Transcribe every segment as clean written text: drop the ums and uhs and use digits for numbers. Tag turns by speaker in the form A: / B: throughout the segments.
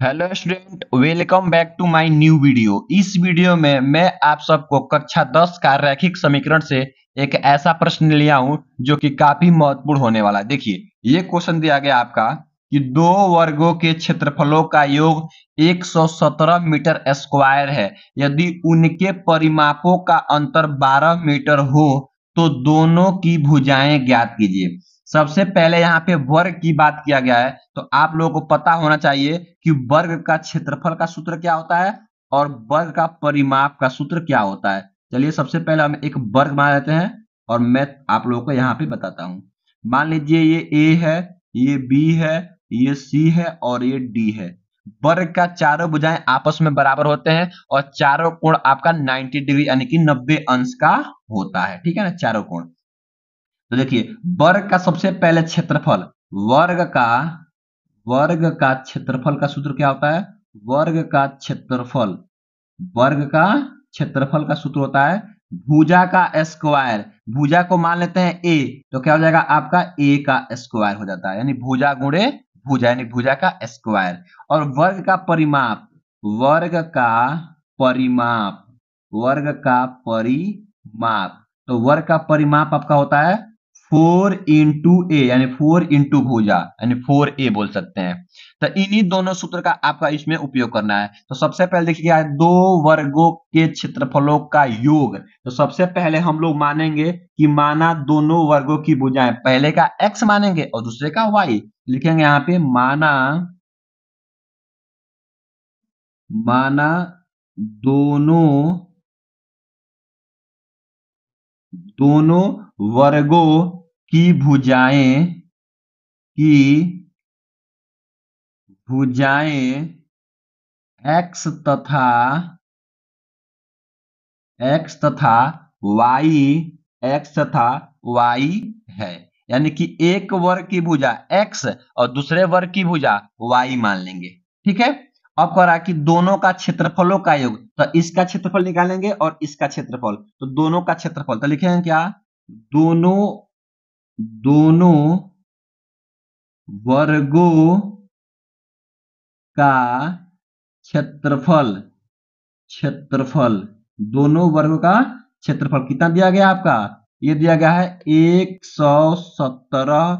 A: Hello student, welcome back to my new video. इस video में मैं आप सबको कक्षा 10 का रैखिक समीकरण से एक ऐसा प्रश्न लिया हूं जो कि काफी महत्वपूर्ण होने वाला है। देखिए, ये क्वेश्चन दिया गया आपका कि दो वर्गों के क्षेत्रफलों का योग 117 मीटर स्क्वायर है। यदि उनके परिमापों का अंतर 12 मीटर हो तो दोनों की भुजाएं ज्ञात कीजिए। सबसे पहले यहाँ पे वर्ग की बात किया गया है, तो आप लोगों को पता होना चाहिए कि वर्ग का क्षेत्रफल का सूत्र क्या होता है और वर्ग का परिमाप का सूत्र क्या होता है। चलिए, सबसे पहले हम एक वर्ग मान लेते हैं और मैं आप लोगों को यहाँ पे बताता हूँ। मान लीजिए ये ए है, ये बी है, ये सी है और ये डी है। वर्ग का चारों भुजाएं आपस में बराबर होते हैं और चारों कोण आपका 90 डिग्री यानी कि 90 अंश का होता है। ठीक है ना, चारों कोण। तो देखिए, वर्ग का सबसे पहले क्षेत्रफल, वर्ग का वर्ग का क्षेत्रफल का सूत्र क्या होता है? वर्ग का क्षेत्रफल, वर्ग का क्षेत्रफल का सूत्र होता है भुजा का स्क्वायर। भुजा को मान लेते हैं ए, तो क्या हो जाएगा आपका ए का स्क्वायर हो जाता है, यानी भुजा गुणे भुजा यानी भुजा का स्क्वायर। और वर्ग का परिमाप, वर्ग का परिमाप, वर्ग का परिमाप, तो वर्ग का परिमाप आपका होता है 4 इंटू ए, यानी 4 इंटू भुजा, यानी 4a बोल सकते हैं। तो इन्हीं दोनों सूत्र का आपका इसमें उपयोग करना है। तो सबसे पहले देखिए क्या है, दो वर्गों के क्षेत्रफलों का योग। तो सबसे पहले हम लोग मानेंगे कि माना दोनों वर्गों की भुजाएं, पहले का x मानेंगे और दूसरे का y। लिखेंगे यहाँ पे माना, माना दोनों दोनों वर्गों की भुजाएं, की भुजाएं x तथा x तथा y, x तथा y है। यानी कि एक वर्ग की भुजा x और दूसरे वर्ग की भुजा y मान लेंगे। ठीक है। अब कह रहा है कि दोनों का क्षेत्रफलों का योग, तो इसका क्षेत्रफल निकालेंगे और इसका क्षेत्रफल, तो दोनों का क्षेत्रफल, तो लिखेंगे क्या? दोनों दोनों वर्गों का क्षेत्रफल, क्षेत्रफल, दोनों वर्गों का क्षेत्रफल कितना दिया गया आपका? ये दिया गया है 117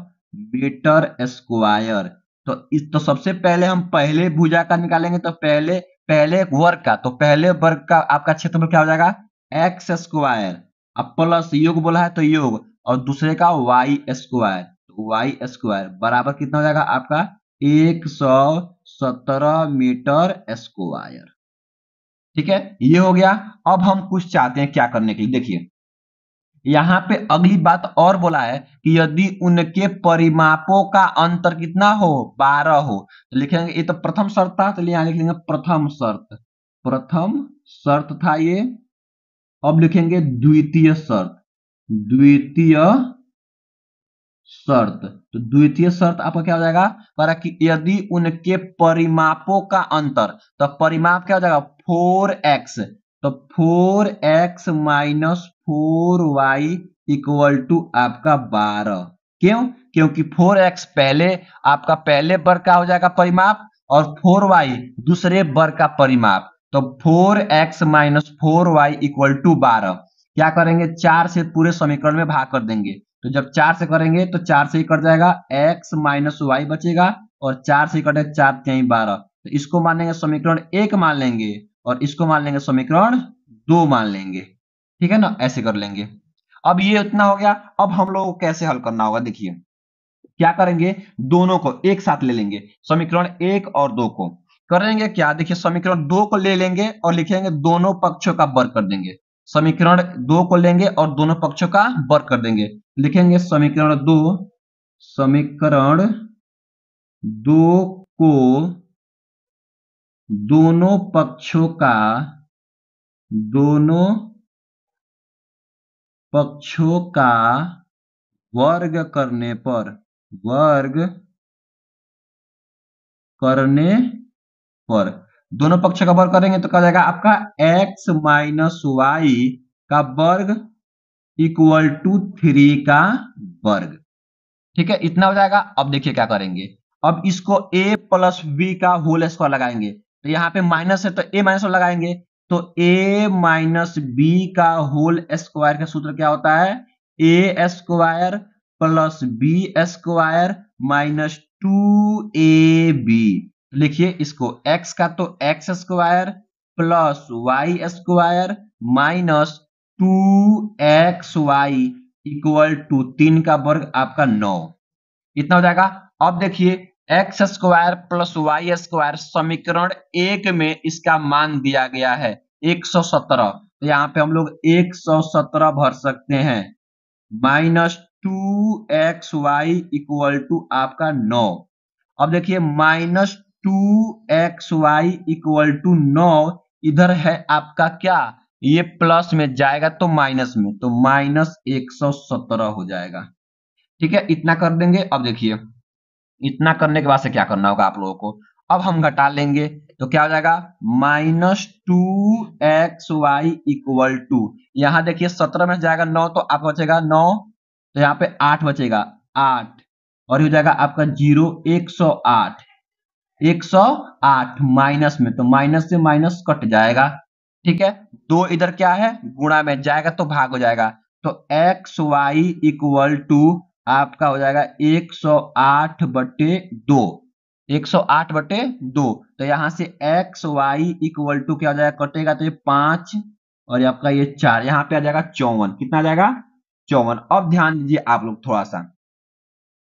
A: मीटर स्क्वायर। तो सबसे पहले हम पहले भुजा का निकालेंगे, तो पहले पहले वर्ग का, तो पहले वर्ग का आपका क्षेत्रफल क्या हो जाएगा? X square. अब प्लस योग बोला है तो योग, और दूसरे का वाई स्क्वायर, तो वाई स्क्वायर बराबर कितना हो जाएगा आपका? 117 मीटर स्क्वायर। ठीक है, ये हो गया। अब हम कुछ चाहते हैं क्या करने के लिए, देखिए यहां पे अगली बात और बोला है कि यदि उनके परिमापों का अंतर कितना हो? 12 हो। तो लिखेंगे, ये तो प्रथम शर्त था, तो यहां लिख लेंगे प्रथम शर्त, प्रथम शर्त था ये। अब लिखेंगे द्वितीय शर्त, द्वितीय शर्त। तो द्वितीय शर्त आपका क्या हो जाएगा? कह कि यदि उनके परिमापों का अंतर, तो परिमाप क्या हो जाएगा? 4x, तो 4x minus 4y equal to आपका 12। क्यों? क्योंकि 4x पहले आपका पहले वर्ग का हो जाएगा परिमाप और 4y दूसरे वर्ग का परिमाप। तो 4x minus 4y equal to 12। क्या करेंगे? 4 से पूरे समीकरण में भाग कर देंगे। तो जब 4 से करेंगे तो 4 से ही कट जाएगा, x माइनस वाई बचेगा और 4 से कटे 4 3 12। तो इसको मान लेंगे समीकरण 1 मान लेंगे और इसको मान लेंगे समीकरण 2 मान लेंगे। ठीक है ना, ऐसे कर लेंगे। अब ये इतना हो गया। अब हम लोगों को कैसे हल करना होगा, देखिए क्या करेंगे, दोनों को एक साथ ले लेंगे, समीकरण 1 और 2 को करेंगे क्या? देखिए समीकरण 2 को ले लेंगे और लिखेंगे दोनों पक्षों का वर्ग कर देंगे। समीकरण 2 को लेंगे और दोनों पक्षों का वर्ग कर देंगे। लिखेंगे समीकरण 2, समीकरण 2 को दोनों पक्षों का, दोनों पक्षों का वर्ग करने पर, वर्ग करने पर, दोनों पक्ष का वर्ग करेंगे तो क्या जाएगा आपका? x माइनस वाई का वर्ग इक्वल टू 3 का वर्ग। ठीक है, इतना हो जाएगा। अब देखिए क्या करेंगे, अब इसको a प्लस बी का होल स्क्वायर लगाएंगे, तो यहाँ पे माइनस है तो a माइनस लगाएंगे, तो a माइनस बी का होल स्क्वायर का सूत्र क्या होता है, a square plus b square minus 2ab। लिखिए इसको x का तो x square plus y square माइनस 2xy इक्वल टू 3 का वर्ग आपका 9, इतना हो जाएगा। अब देखिए x square plus y square समीकरण 1 में इसका मान दिया गया है 117, तो यहाँ पे हम लोग 117 भर सकते हैं, माइनस 2xy इक्वल टू आपका 9। अब देखिए माइनस 2xy इक्वल टू 9, इधर है आपका क्या, ये प्लस में जाएगा तो माइनस में, तो माइनस 117 हो जाएगा। ठीक है, इतना कर देंगे। अब देखिए इतना करने के बाद से क्या करना होगा आप लोगों को, अब हम घटा लेंगे तो क्या हो जाएगा, माइनस 2xy इक्वल टू, यहां देखिए 17 में जाएगा 9 तो आपका बचेगा 9, तो यहाँ पे 8 बचेगा 8, और हो जाएगा आपका 0 108, 108 माइनस में, तो माइनस से माइनस कट जाएगा। ठीक है, दो इधर क्या है, गुणा में जाएगा तो भाग हो जाएगा, तो xy इक्वल टू आपका हो जाएगा 108/2, 108/2, तो यहां से xy इक्वल टू क्या हो जाएगा, कटेगा तो ये 5 और आपका ये 4, यहाँ पे आ जाएगा 54, कितना आ जाएगा 54। अब ध्यान दीजिए आप लोग थोड़ा सा,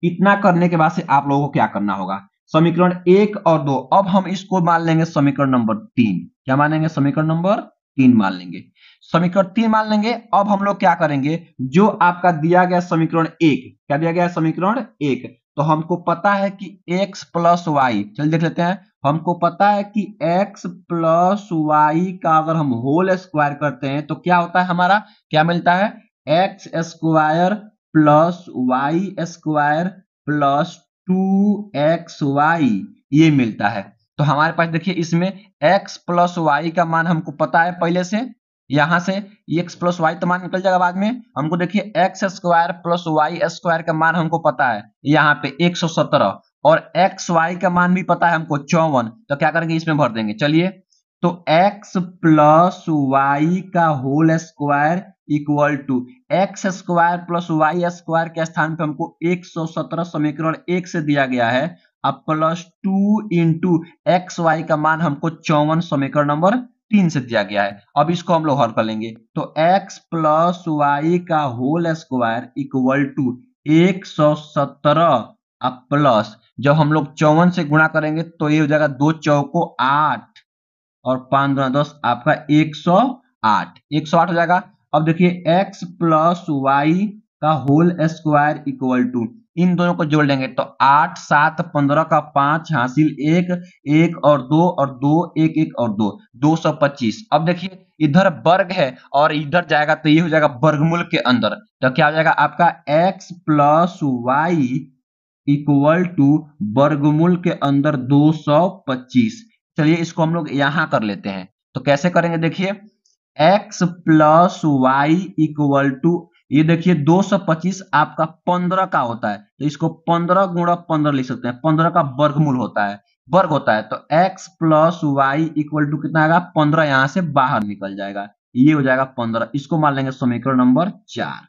A: इतना करने के बाद से आप लोगों को क्या करना होगा, समीकरण 1 और 2, अब हम इसको मान लेंगे समीकरण नंबर 3, क्या मानेंगे, समीकरण नंबर 3 मान लेंगे, समीकरण 3 मान लेंगे। अब हम लोग क्या करेंगे, जो आपका दिया गया समीकरण 1, क्या दिया गया समीकरण 1, तो हमको पता है कि x प्लस वाई, चल देख लेते हैं, हमको पता है कि x प्लस वाई का अगर हम होल स्क्वायर करते हैं तो क्या होता है, हमारा क्या मिलता है, x square plus y square plus 2xy, ये मिलता है। तो हमारे पास देखिए इसमें x प्लस वाई का मान हमको पता है पहले से, यहां से x प्लस वाई तो मान निकल जाएगा बाद में, हमको देखिए x square plus y square का मान हमको पता है यहाँ पे 117, और एक्स वाई का मान भी पता है हमको 54, तो क्या करेंगे इसमें भर देंगे। चलिए, तो x प्लस वाई का whole square equal to x square plus y square के स्थान पे हमको 117 समीकरण 1 से दिया गया है, अब प्लस 2 इंटू एक्स वाई का मान हमको 54 समीकरण नंबर 3 से दिया गया है। अब इसको हम लोग हल कर लेंगे, तो x प्लस वाई का होल स्क्वायर इक्वल टू 117 अब प्लस, जब हम लोग 54 से गुणा करेंगे तो ये हो जाएगा 2 चौको 8 और 5 दूना 10, आपका 108, 108 हो जाएगा। अब देखिए x प्लस वाई का होल स्क्वायर इक्वल टू, इन दोनों को जोड़ लेंगे तो 8 7 15 का 5 हासिल 1 1 और 2 और 2 1 1 और 2 225। अब देखिए इधर वर्ग है और इधर जाएगा तो ये हो जाएगा वर्गमूल के अंदर, तो क्या हो जाएगा आपका x plus y equal to वर्गमूल के अंदर 225। चलिए इसको हम लोग यहां कर लेते हैं, तो कैसे करेंगे, देखिए x plus y equal to, ये देखिए 225 आपका 15 का होता है, तो इसको 15 गुणा 15 लिख सकते हैं, 15 का वर्गमूल होता है, वर्ग होता है, तो x plus y equal to कितना आएगा 15, यहां से बाहर निकल जाएगा, ये हो जाएगा 15, इसको मान लेंगे समीकरण नंबर 4।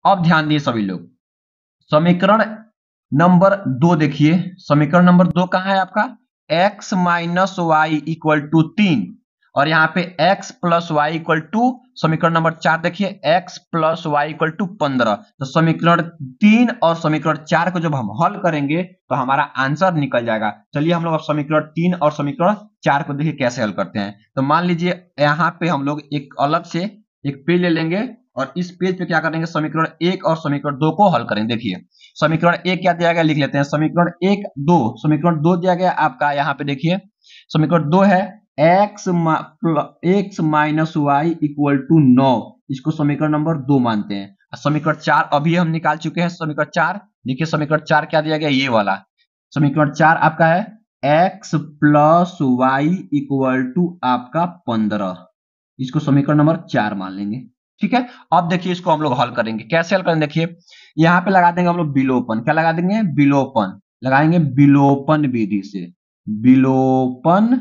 A: अब ध्यान दिए सभी लोग, समीकरण नंबर 2 देखिए, समीकरण नंबर 2 कहां है आपका, x minus y equal to 3, और यहाँ पे x plus y equal to, समीकरण नंबर 4 देखिए x plus y equal to 15, तो समीकरण 3 और समीकरण 4 को जब हम हल करेंगे तो हमारा आंसर निकल जाएगा। चलिए हम लोग अब समीकरण 3 और समीकरण 4 को देखिए कैसे हल करते हैं, तो मान लीजिए यहाँ पे हम लोग एक अलग से एक पेज ले लेंगे और इस पेज पे क्या करेंगे, समीकरण 1 और समीकरण 2 को हल करेंगे। देखिए समीकरण 1 क्या दिया गया, लिख लेते हैं, समीकरण 1 2, समीकरण 2 दिया गया आपका, यहाँ पे देखिए समीकरण 2 है x minus y equal to 9, इसको समीकरण नंबर 2 मानते हैं। समीकरण 4 अभी हम निकाल चुके हैं, समीकरण 4 देखिए, समीकरण 4 क्या दिया गया, ये वाला समीकरण 4 आपका है x plus y equal to आपका 15, इसको समीकरण नंबर 4 मान लेंगे। ठीक है, अब देखिए इसको हम लोग हल करेंगे, कैसे हल करेंगे, देखिए यहाँ पे लगा देंगे हम लोग विलोपन, क्या लगा देंगे, विलोपन लगाएंगे विलोपन विधि से। विलोपन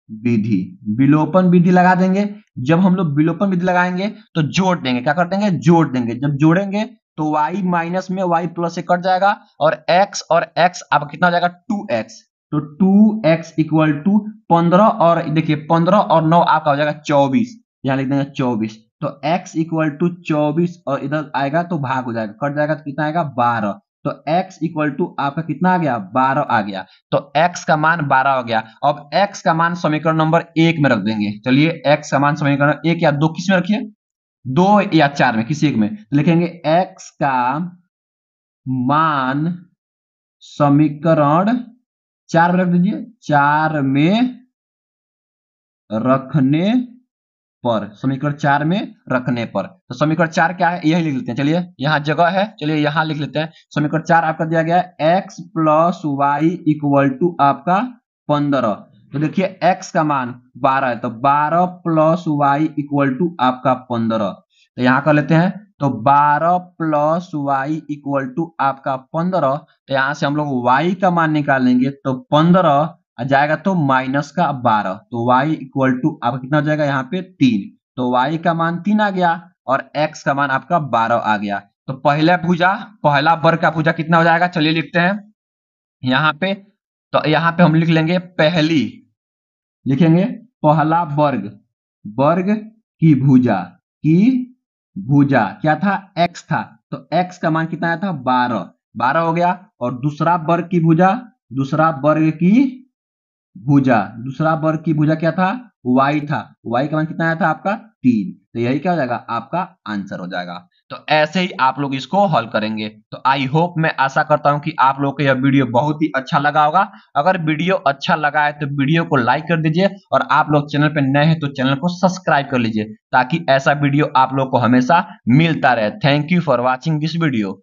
A: विधि, विलोपन विधि लगा देंगे। जब हम लोग विलोपन विधि लगाएंगे तो जोड़ देंगे, क्या कर देंगे, जोड़ देंगे। जब जोड़ेंगे तो y माइनस में y प्लस से कट जाएगा और x आपका कितना हो जाएगा 2x। तो 2x इक्वल टू 15 और देखिए 15 और 9 आपका हो जाएगा 24, यहां लिख देंगे 24। तो x इक्वल टू 24 और इधर आएगा तो भाग हो जाएगा, कट जाएगा तो कितना आएगा 12। तो x इक्वल टू आपका कितना आ गया 12 आ गया। तो x का मान 12 हो गया। अब x का मान समीकरण नंबर 1 में रख देंगे। चलिए x का मान समीकरण 1 या 2 किस में रखिए, 2 या 4 में, किसी एक में। तो लिखेंगे x का मान समीकरण 4 में रख दीजिए, 4 में रखने पर, समीकरण 4 में रखने पर। तो समीकरण 4 क्या है यही लिख लेते हैं। चलिए यहां जगह है, चलिए यहां लिख लेते हैं। समीकरण 4 आपका दिया गया है x plus y equal to आपका 15। तो देखिए x का मान 12 है, तो 12 प्लस वाई इक्वल टू आपका 15। तो यहां कर लेते हैं, तो 12 प्लस वाई इक्वल टू आपका 15। तो यहां से हम लोग y का मान निकालेंगे, तो 15 आ जाएगा तो माइनस का 12। तो y इक्वल टू आपका कितना हो जाएगा यहाँ पे 3। तो y का मान 3 आ गया और x का मान आपका 12 आ गया। तो पहला वर्ग का भुजा कितना हो जाएगा, चलिए लिखते हैं यहाँ पे। तो यहाँ पे हम लिख लेंगे पहली, लिखेंगे पहला वर्ग, वर्ग की भुजा क्या था x था। तो x का मान कितना आया था 12 हो गया। और दूसरा वर्ग की भुजा, दूसरा वर्ग की भुजा क्या था y था, y का मान कितना आया था आपका 3। तो यही क्या हो जाएगा आपका आंसर हो जाएगा। तो ऐसे ही आप लोग इसको हल करेंगे। तो आई होप, मैं आशा करता हूं कि आप लोगों को यह वीडियो बहुत ही अच्छा लगा होगा। अगर वीडियो अच्छा लगा है तो वीडियो को लाइक कर दीजिए और आप लोग चैनल पर नए हैं तो चैनल को सब्सक्राइब कर लीजिए ताकि ऐसा वीडियो आप लोग को हमेशा मिलता रहे। Thank you for watching this video.